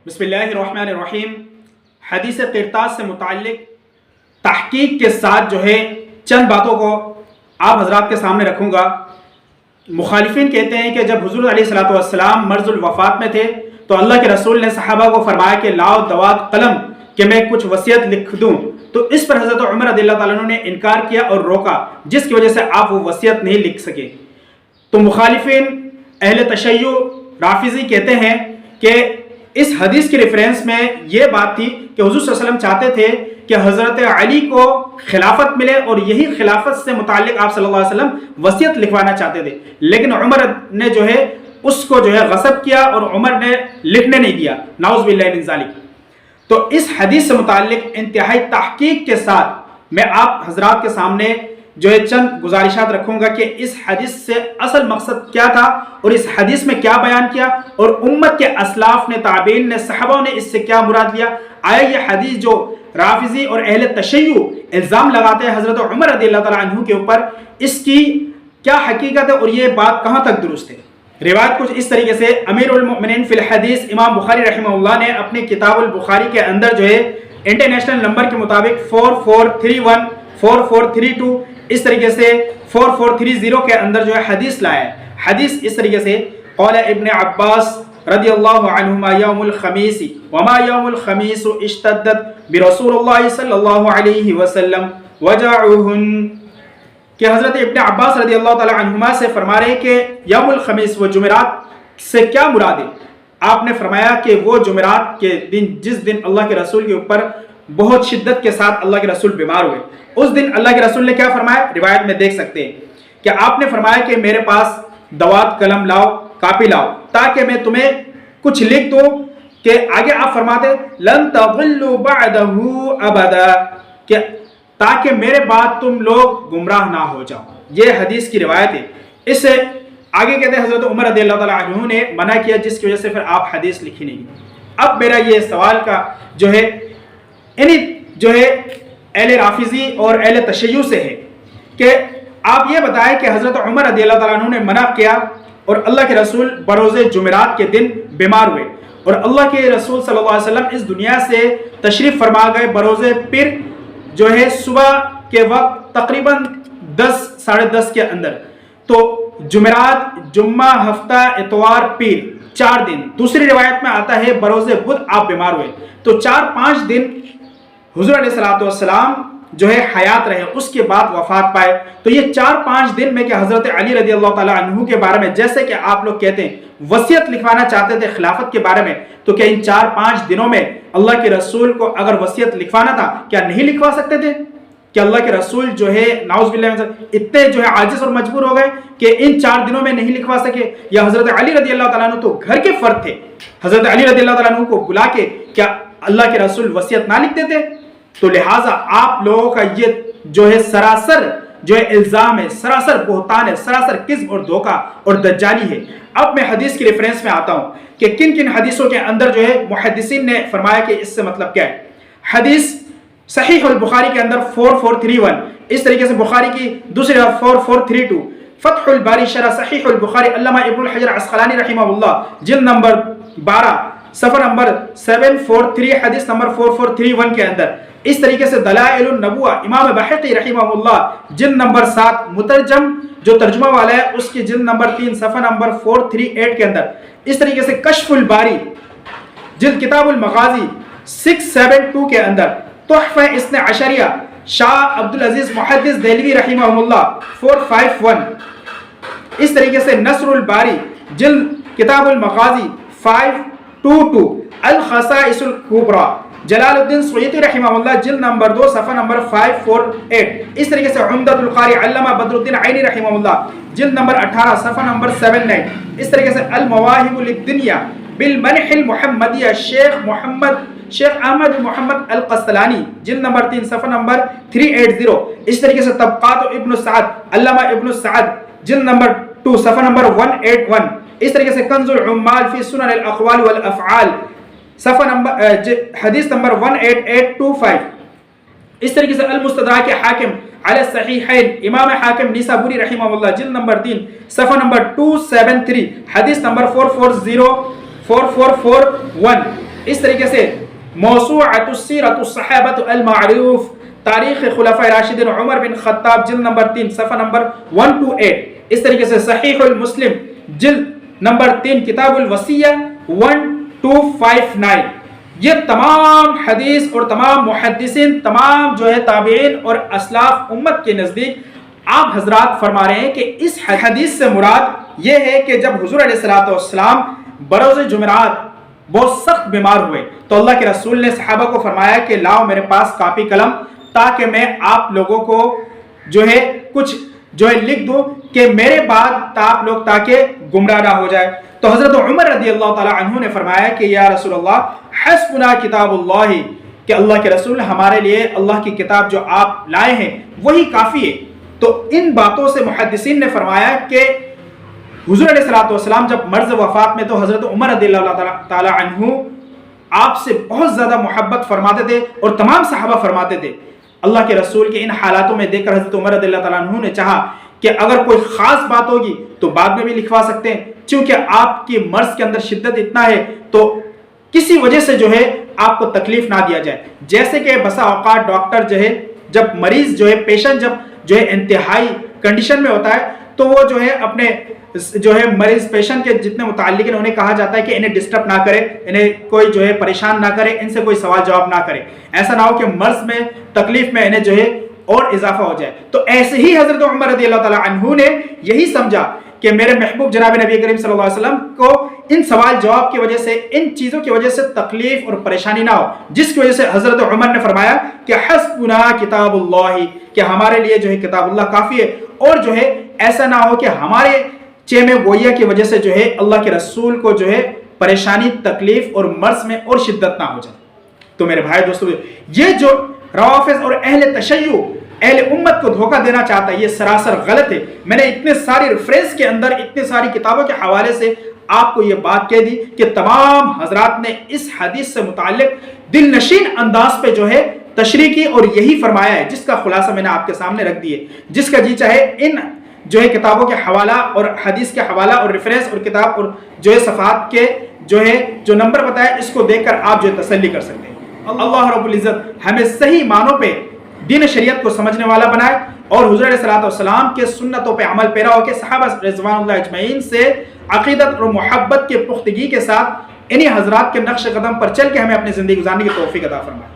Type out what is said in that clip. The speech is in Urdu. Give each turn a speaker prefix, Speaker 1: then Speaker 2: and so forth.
Speaker 1: بسم اللہ الرحمن الرحیم۔ حدیث قرطاس سے متعلق تحقیق کے ساتھ چند باتوں کو آپ حضرات کے سامنے رکھوں گا۔ مخالفین کہتے ہیں کہ جب حضور علیہ الصلوۃ والسلام مرض الوفات میں تھے تو اللہ کے رسول نے صحابہ کو فرمایا کہ لاؤ دوات قلم کہ میں کچھ وصیت لکھ دوں، تو اس پر حضرت عمر رضی اللہ تعالیٰ عنہ نے انکار کیا اور روکا، جس کی وجہ سے آپ وہ وصیت نہیں لکھ سکے۔ تو مخالفین اہل تشیع رافضی کہتے ہیں کہ اس حدیث کی ریفرنس میں یہ بات تھی کہ حضور صلی اللہ علیہ وسلم چاہتے تھے کہ حضرت علی کو خلافت ملے اور یہی خلافت سے متعلق آپ صلی اللہ علیہ وسلم وصیت لکھوانا چاہتے تھے، لیکن عمر نے اس کو غصب کیا اور عمر نے لکھنے نہیں دیا، نعوذ باللہ من ذالک۔ تو اس حدیث سے متعلق انتہائی تحقیق کے ساتھ میں آپ حضرات کے سامنے چند گزارشات رکھوں گا کہ اس حدیث سے اصل مقصد کیا تھا اور اس حدیث میں کیا بیان کیا، اور امت کے اسلاف نے، تابعین نے، صحابہ نے اس سے کیا مراد لیا۔ آیا یہ حدیث جو رافضی اور اہل تشیع الزام لگاتے ہیں حضرت عمر رضی اللہ تعالیٰ عنہ کے اوپر، اس کی کیا حقیقت ہے اور یہ بات کہاں تک درست ہے؟ روایت کچھ اس طریقے سے امیر المؤمنین فی الحدیث امام بخاری رحمہ اللہ نے اپنے کتاب البخاری کے اندر انٹرنیشنل نمبر کے مطابق 4431 4432 اس طریقے سے 4430 کے اندر حدیث لایا ہے۔ حدیث اس طریقے سے قال ابن عباس رضی اللہ عنہما یوم الخمیس وما یوم الخمیس اشتدت برسول اللہ صلی اللہ علیہ وسلم وجعہن، کہ حضرت ابن عباس رضی اللہ تعالی عنہما سے فرما رہے کہ یوم الخمیس وہ جمعرات سے کیا مراد ہے؟ آپ نے فرمایا کہ وہ جمعرات کے دن جس دن اللہ کے رسول کے اوپر بہت شدت کے ساتھ اللہ کے رسول بیمار ہوئے، اس دن اللہ کے رسول نے کیا فرمایا؟ روایت میں دیکھ سکتے ہیں کہ آپ نے فرمایا کہ میرے پاس دوات قلم لاؤ، کاپی لاؤ، تاکہ میں تمہیں کچھ لکھ دوں، کہ آگے آپ فرماتے لن تضلوا بعدہ ابدا، کہ تاکہ میرے بعد تم لوگ گمراہ نہ ہو جاؤ۔ یہ حدیث کی روایت ہے۔ اس سے آگے کہتے ہیں حضرت عمر رضی اللہ تعالیٰ عنہ نے منع کیا، جس کی وجہ سے پھر آپ حدیث لکھی نہیں۔ اب میرا یہ سوال کا اہل رافضی اور اہل تشیع سے ہے کہ آپ یہ بتائیں کہ حضرت عمر رضی اللہ تعالیٰ عنہ نے منع کیا اور اللہ کے رسول بروز جمعرات کے دن بیمار ہوئے، اور اللہ کے رسول صلی اللہ علیہ وسلم اس دنیا سے تشریف فرما گئے بروز پیر صبح کے وقت تقریباً 10 ساڑھے 10 کے اندر۔ تو جمعرات، جمعہ، ہفتہ، اتوار، پیر، 4 دن۔ دوسری روایت میں آتا ہے بروز بدھ آپ بیمار ہوئے، تو 4-5 دن حضور علیہ الصلوۃ والسلام حیات رہے، اس کے بعد وفات پائے۔ تو یہ 4-5 دن میں کہ حضرت علی رضی اللہ تعالیٰ عنہ کے بارے میں جیسے کہ آپ لوگ کہتے ہیں وصیت لکھوانا چاہتے تھے خلافت کے بارے میں، تو کیا ان 4-5 دنوں میں اللہ کے رسول کو اگر وصیت لکھوانا تھا کیا نہیں لکھوا سکتے تھے؟ کہ اللہ کے رسول نعوذ باللہ اتنے عاجز اور مجبور ہو گئے کہ ان 4 دنوں میں نہیں لکھوا سکے؟ یا حضرت علی رضی اللہ تعالیٰ عنہ تو گھر کے فرد تھے، حضرت علی رضی اللہ تعالیٰ عنہ کو بلا کے کیا اللہ کے رسول وصیت نہ لکھتے تھے؟ تو لہٰذا آپ لوگوں کا یہ سراسر الزام ہے، سراسر بہتان ہے، سراسر کذب اور دھوکہ اور دجالی ہے۔ اب میں حدیث کی ریفرنس میں آتا ہوں کہ کن کن حدیثوں کے اندر محدثین نے فرمایا کہ اس سے مطلب کیا ہے۔ حدیث صحیح البخاری کے اندر 4431، اس طریقے سے بخاری کی دوسری 4432، فتح الباری شرح صحیح البخاری علامہ ابن الحجر عسقلانی رحمہ اللہ جلد نمبر 12 صفحہ نمبر 743 حدیث نمبر 4431 کے اندر، اس طریقے سے دلائل النبوہ امام بحقی رحمہ اللہ جلد نمبر 7 مترجم ترجمہ والا ہے اس کی جلد نمبر 3 صفحہ نمبر 438 کے اندر، اس طریقے سے کشف الباری جلد کتاب المغازی 672 کے اندر، تحفہ اثنا عشریہ شاہ عبدالعزیز محدث دہلوی رحمہ اللہ 451، اس طریقے سے نصر الباری جلد کتاب المغازی 522، الخصائص الکبریٰ جلال الدین سیوطی رحمہ اللہ جلد نمبر 2 صفحہ نمبر 548، اس طریقے سے عمدۃ القاری علامہ بدر الدین عینی رحمہ اللہ جلد نمبر 18 صفحہ نمبر 79، اس طریقے سے المواہب للدنیا بالمنح المحمدیہ شیخ احمد محمد القسطلانی جلد نمبر 3 صفحہ نمبر 380، اس طریقے سے طبقات ابن سعد علامہ ابن سعد جلد نمبر 2 صفحہ نمبر 181، اس طریقے سے کنز العمال فی سنن الاقوال والافعال صفحہ نمبر حدیث نمبر 18825، اس طریقے سے المستدرک حاکم علی الصحیحین امام حاکم نیسابوری رحمہ اللہ جلد نمبر 3 صفحہ نمبر 273 حدیث نمبر 4441، اس طریقے سے موسوعۃ السیرۃ الصحابۃ المعروف تاریخ خلفاء راشدین عمر بن خطاب جلد نمبر 3 صفحہ نمبر 128، اس طریقے سے صحیح المسلم جلد نمبر 3 کتاب الوصیہ 1259، یہ تمام حدیث اور تمام محدثین، تمام جو ہے تابعین اور اسلاف امت کے نزدیک آپ حضرات فرما رہے ہیں کہ اس حدیث سے مراد یہ ہے کہ جب حضور علیہ الصلوۃ والسلام بروز جمعرات بہت سخت بیمار ہوئے تو اللہ کے رسول نے صحابہ کو فرمایا کہ لاؤ میرے پاس کاپی قلم تاکہ میں آپ لوگوں کو جو ہے کچھ جو ہے لکھ دوں کہ میرے بعد آپ لوگ تاکہ گمراہ نہ ہو جائے۔ تو حضرت عمر رضی اللہ تعالی عنہ نے فرمایا کہ یا رسول اللہ حسبنا کتاب اللہ، کہ اللہ کے رسول ہمارے لیے اللہ کی کتاب جو آپ لائے ہیں وہی کافی ہے۔ تو ان باتوں سے محدثین نے فرمایا کہ حضور علیہ الصلوۃ والسلام جب مرض وفات میں تو حضرت عمر رضی اللہ تعالی عنہ آپ سے بہت زیادہ محبت فرماتے تھے اور تمام صحابہ فرماتے تھے۔ اللہ کے رسول کے ان حالاتوں میں دیکھ کر حضرت عمر رضی اللہ تعالیٰ عنہ نے چاہا کہ اگر کوئی خاص بات ہوگی تو بعد میں بھی لکھوا سکتے ہیں، چونکہ آپ کی مرض کے اندر شدت اتنا ہے تو کسی وجہ سے جو ہے آپ کو تکلیف نہ دیا جائے۔ جیسے کہ بسا اوقات ڈاکٹر جو ہے جب مریض جو ہے پیشنٹ جب جو ہے انتہائی کنڈیشن میں ہوتا ہے تو وہ جو ہے اپنے جو ہے مریض پیشنٹ کے جتنے متعلق ہیں انہیں کہا جاتا ہے کہ انہیں ڈسٹرب نہ کرے، انہیں کوئی جو ہے پریشان نہ کرے، ان سے کوئی سوال جواب نہ کرے، ایسا نہ ہو کہ مرض میں تکلیف میں انہیں جو ہے اور اضافہ ہو جائے۔ تو ایسے ہی حضرت عمر رضی اللہ تعالیٰ عنہ نے یہی سمجھا کہ میرے محبوب جناب نبی کریم صلی اللہ علیہ وسلم کو ان سوال جواب کی وجہ سے، ان چیزوں کی وجہ سے تکلیف اور پریشانی نہ ہو، جس کی وجہ سے حضرت عمر نے فرمایا کہ حسبنا کتاب اللہ، کہ ہمارے لیے جو ہے کتاب اللہ کافی ہے، اور جو ہے ایسا نہ ہو کہ ہمارے چیمے گویا کی وجہ سے جو ہے اللہ کے رسول کو جو ہے پریشانی، تکلیف اور مرض میں اور شدت نہ ہو جائے۔ تو میرے بھائی دوستو، یہ جو روافض اور اہل تشیع اہل امت کو دھوکہ دینا چاہتا ہے یہ سراسر غلط ہے۔ میں نے اتنے ساری ریفرنس کے اندر اتنے ساری کتابوں کے حوالے سے آپ کو یہ بات کہہ دی کہ تمام حضرات نے اس حدیث سے متعلق دل نشین انداز پہ جو ہے تشریح کی اور یہی فرمایا ہے، جس کا خلاصہ میں نے آپ کے سامنے رکھ دیے۔ جس کا جی چاہے ان جو ہے کتابوں کے حوالہ اور حدیث کے حوالہ اور ریفرنس اور کتاب اور جو ہے صفحات کے جو ہے جو نمبر بتایا اس کو دیکھ کر آپ جو ہے تسلی کر سکتے ہیں۔ اللہ رب العزت ہمیں صحیح معنوں پہ دین شریعت کو سمجھنے والا بنائے اور حضور علیہ الصلوۃ والسلام کے سنتوں پہ عمل پیرا ہو کے صحابہ رضوان اللہ اجمعین سے عقیدت اور محبت کے پختگی کے ساتھ انہی حضرات کے نقش قدم پر چل کے ہمیں اپنی زندگی گزارنے کی توفیق عطا فرمائے۔